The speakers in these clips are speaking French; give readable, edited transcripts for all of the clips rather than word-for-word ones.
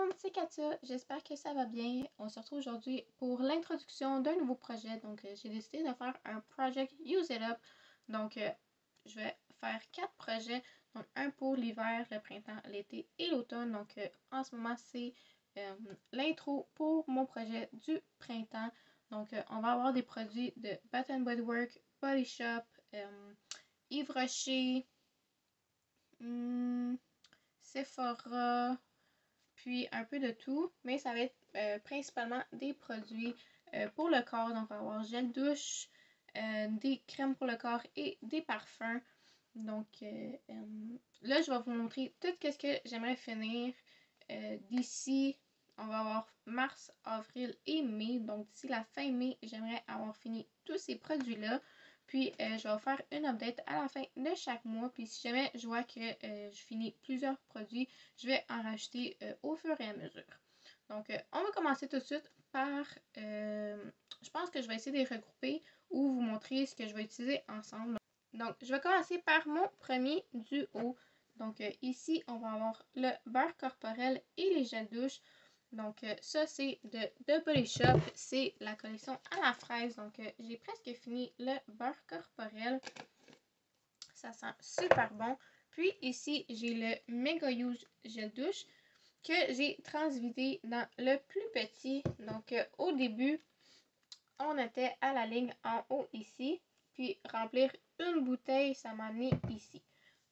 monde, c'est Katia, j'espère que ça va bien. On se retrouve aujourd'hui pour l'introduction d'un nouveau projet. Donc, j'ai décidé de faire un Project Use It Up. Donc, je vais faire 4 projets. Donc, un pour l'hiver, le printemps, l'été et l'automne. Donc, en ce moment, c'est l'intro pour mon projet du printemps. Donc, on va avoir des produits de Bath & Body Works, Body Shop, Yves Rocher, Sephora, puis un peu de tout, mais ça va être principalement des produits pour le corps. Donc, on va avoir gel douche, des crèmes pour le corps et des parfums. Donc, là, je vais vous montrer tout ce que j'aimerais finir d'ici. On va avoir mars, avril et mai. Donc, d'ici la fin mai, j'aimerais avoir fini tous ces produits-là. Puis, je vais vous faire une update à la fin de chaque mois. Puis, si jamais je vois que je finis plusieurs produits, je vais en rajouter au fur et à mesure. Donc, on va commencer tout de suite par... je pense que je vais essayer de les regrouper ou vous montrer ce que je vais utiliser ensemble. Donc, je vais commencer par mon premier duo. Donc, ici, on va avoir le beurre corporel et les gels douche. Donc, ça, c'est de The Body Shop. C'est la collection à la fraise. Donc, j'ai presque fini le beurre corporel. Ça sent super bon. Puis, ici, j'ai le Mega Use Gel Douche que j'ai transvidé dans le plus petit. Donc, au début, on était à la ligne en haut ici. Puis, remplir une bouteille, ça m'a amené ici.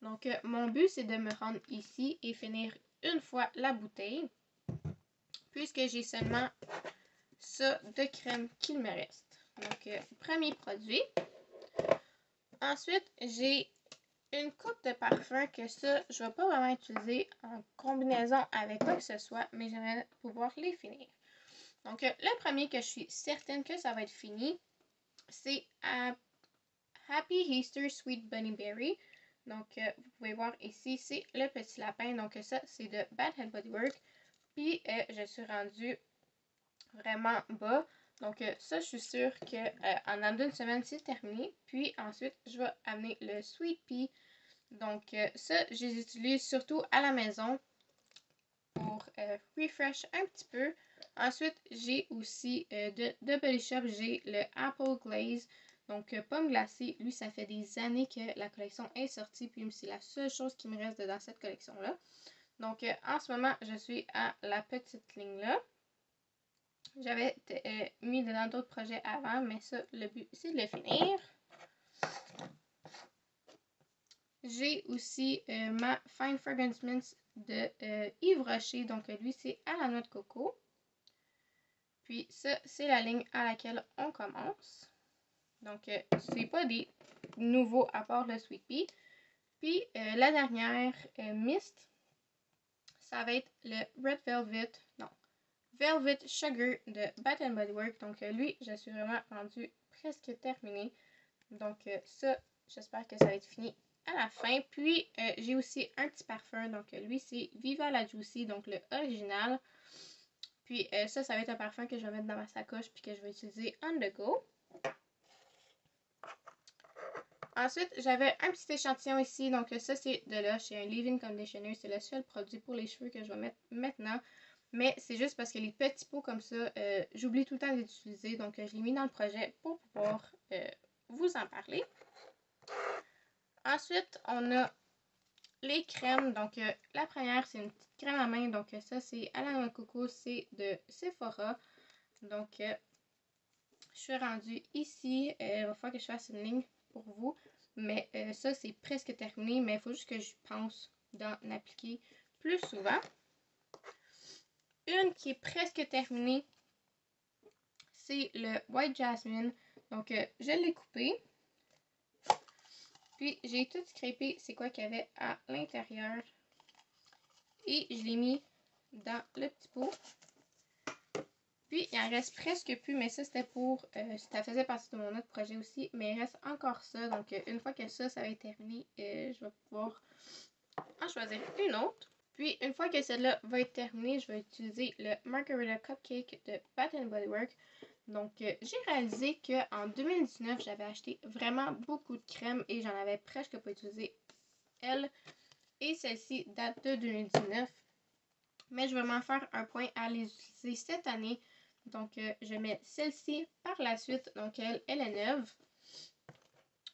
Donc, mon but, c'est de me rendre ici et finir une fois la bouteille. Puisque j'ai seulement ça de crème qu'il me reste. Donc, premier produit. Ensuite, j'ai une coupe de parfum que ça, je ne vais pas vraiment utiliser en combinaison avec quoi que ce soit, mais j'aimerais pouvoir les finir. Donc, le premier que je suis certaine que ça va être fini, c'est Happy Easter Sweet Bunny Berry. Donc, vous pouvez voir ici, c'est le petit lapin. Donc, ça, c'est de Bath & Body Works. Puis, je suis rendue vraiment bas. Donc, ça, je suis sûre que en d'une semaine, c'est terminé. Puis, ensuite, je vais amener le Sweet Pea. Donc, ça, je les utilise surtout à la maison pour refresh un petit peu. Ensuite, j'ai aussi de Body Shop, j'ai le Apple Glaze. Donc, pomme glacée. Lui, ça fait des années que la collection est sortie. Puis, c'est la seule chose qui me reste dans cette collection-là. Donc, en ce moment, je suis à la petite ligne-là. J'avais mis dedans d'autres projets avant, mais ça, le but, c'est de le finir. J'ai aussi ma Fine Fragrance Mints de Yves Rocher. Donc, lui, c'est à la noix de coco. Puis, ça, c'est la ligne à laquelle on commence. Donc, c'est pas des nouveaux à part le Sweet Pea. Puis, la dernière, Mist, ça va être le Red Velvet. Non. Velvet Sugar de Bath & Body Works. Donc, lui, je suis vraiment rendue presque terminée. Donc, ça, j'espère que ça va être fini à la fin. Puis, j'ai aussi un petit parfum. Donc, lui, c'est Viva la Juicy, donc le original. Puis, ça va être un parfum que je vais mettre dans ma sacoche puis que je vais utiliser on the go. Ensuite, j'avais un petit échantillon ici. Donc, ça, c'est de Lush. C'est un leave-in conditioner. C'est le seul produit pour les cheveux que je vais mettre maintenant. Mais c'est juste parce que les petits pots comme ça, j'oublie tout le temps d'utiliser. Donc, je l'ai mis dans le projet pour pouvoir vous en parler. Ensuite, on a les crèmes. Donc, la première, c'est une petite crème à main. Donc, ça, c'est à la noix de coco. C'est de Sephora. Donc, je suis rendue ici. Il va falloir que je fasse une ligne pour vous. Mais ça, c'est presque terminé. Mais il faut juste que je pense d'en appliquer plus souvent. Une qui est presque terminée, c'est le White Jasmine. Donc, je l'ai coupé. Puis, j'ai tout scrapé c'est quoi qu'il y avait à l'intérieur. Et je l'ai mis dans le petit pot. Puis, il en reste presque plus, mais ça, c'était pour... ça faisait partie de mon autre projet aussi. Mais il reste encore ça. Donc, une fois que ça va être terminé, je vais pouvoir en choisir une autre. Puis, une fois que celle-là va être terminée, je vais utiliser le Margarita Cupcake de Bath & Body Works. Donc, j'ai réalisé qu'en 2019, j'avais acheté vraiment beaucoup de crème et j'en avais presque pas utilisé elle. Et celle-ci date de 2019. Mais je vais m'en faire un point à les utiliser cette année. Donc, je mets celle-ci par la suite. Donc, elle est neuve.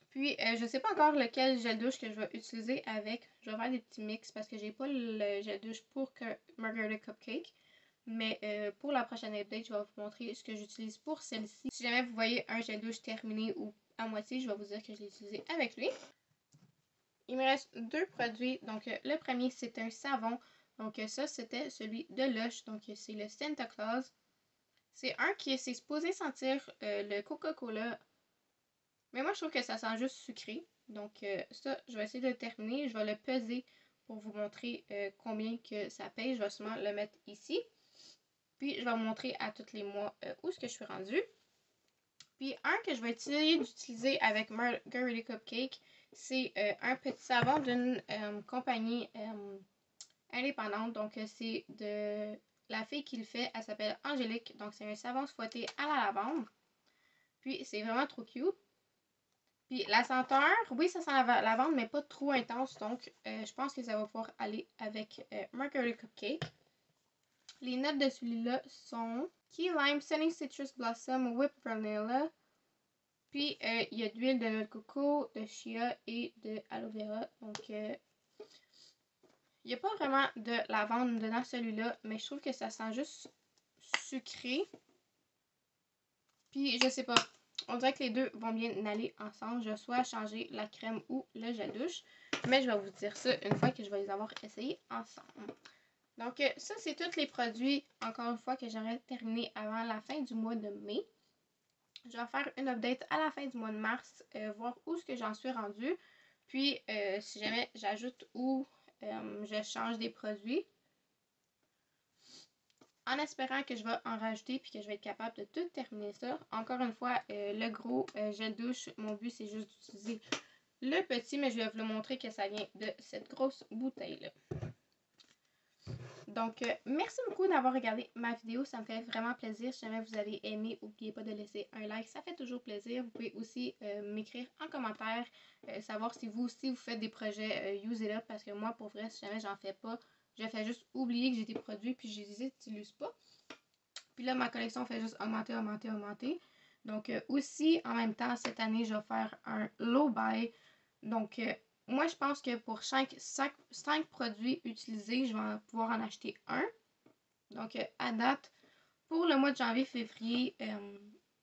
Puis, je ne sais pas encore lequel gel douche que je vais utiliser avec. Je vais faire des petits mix parce que j'ai pas le gel douche pour Margarita Cupcake. Mais pour la prochaine update, je vais vous montrer ce que j'utilise pour celle-ci. Si jamais vous voyez un gel douche terminé ou à moitié, je vais vous dire que je l'ai utilisé avec lui. Il me reste 2 produits. Donc, le premier, c'est un savon. Donc, ça, c'était celui de Lush. Donc, c'est le Santa Claus. C'est un qui c'est supposé sentir le Coca-Cola. Mais moi, je trouve que ça sent juste sucré. Donc, ça, je vais essayer de le terminer. Je vais le peser pour vous montrer combien que ça pèse. Je vais sûrement le mettre ici. Puis, je vais vous montrer à tous les mois où est-ce que je suis rendue. Puis, un que je vais essayer d'utiliser avec Margarita Cupcake, c'est un petit savon d'une compagnie indépendante. Donc, c'est de la fille qui le fait. Elle s'appelle Angélique. Donc, c'est un savon fouetté à la lavande. Puis, c'est vraiment trop cute. Puis, la senteur, oui, ça sent la lavande, mais pas trop intense. Donc, je pense que ça va pouvoir aller avec Margarita Cupcake. Les notes de celui-là sont Key Lime, Sunny Citrus Blossom, Whipped Vanilla. Puis, il y a de l'huile de noix de coco, de chia et de aloe vera. Donc, il n'y a pas vraiment de lavande dedans celui-là, mais je trouve que ça sent juste sucré. Puis, je sais pas, on dirait que les deux vont bien aller ensemble. Je vais soit changer la crème ou le gel douche, mais je vais vous dire ça une fois que je vais les avoir essayés ensemble. Donc, ça, c'est tous les produits, encore une fois, que j'aimerais terminer avant la fin du mois de mai. Je vais faire une update à la fin du mois de mars, voir où est-ce que j'en suis rendue. Puis, si jamais j'ajoute ou je change des produits, en espérant que je vais en rajouter puis que je vais être capable de tout terminer ça. Encore une fois, le gros gel douche, mon but, c'est juste d'utiliser le petit, mais je vais vous le montrer que ça vient de cette grosse bouteille-là. Donc, merci beaucoup d'avoir regardé ma vidéo. Ça me fait vraiment plaisir. Si jamais vous avez aimé, n'oubliez pas de laisser un like. Ça fait toujours plaisir. Vous pouvez aussi m'écrire en commentaire, savoir si vous aussi vous faites des projets Use It Up. Parce que moi, pour vrai, si jamais j'en fais pas, je fais juste oublier que j'ai des produits puis je les utilise pas. Puis là, ma collection fait juste augmenter, augmenter, augmenter. Donc, aussi, en même temps, cette année, je vais faire un low buy. Donc, moi, je pense que pour 5 produits utilisés, je vais pouvoir en acheter un. Donc, à date, pour le mois de janvier-février,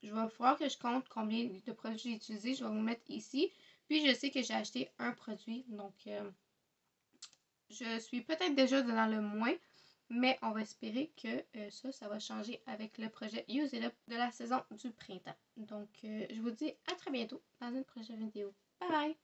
je vais falloir que je compte combien de produits j'ai utilisés. Je vais vous mettre ici. Puis, je sais que j'ai acheté un produit. Donc, je suis peut-être déjà dans le moins. Mais on va espérer que ça va changer avec le projet Use It Up de la saison du printemps. Donc, je vous dis à très bientôt dans une prochaine vidéo. Bye bye!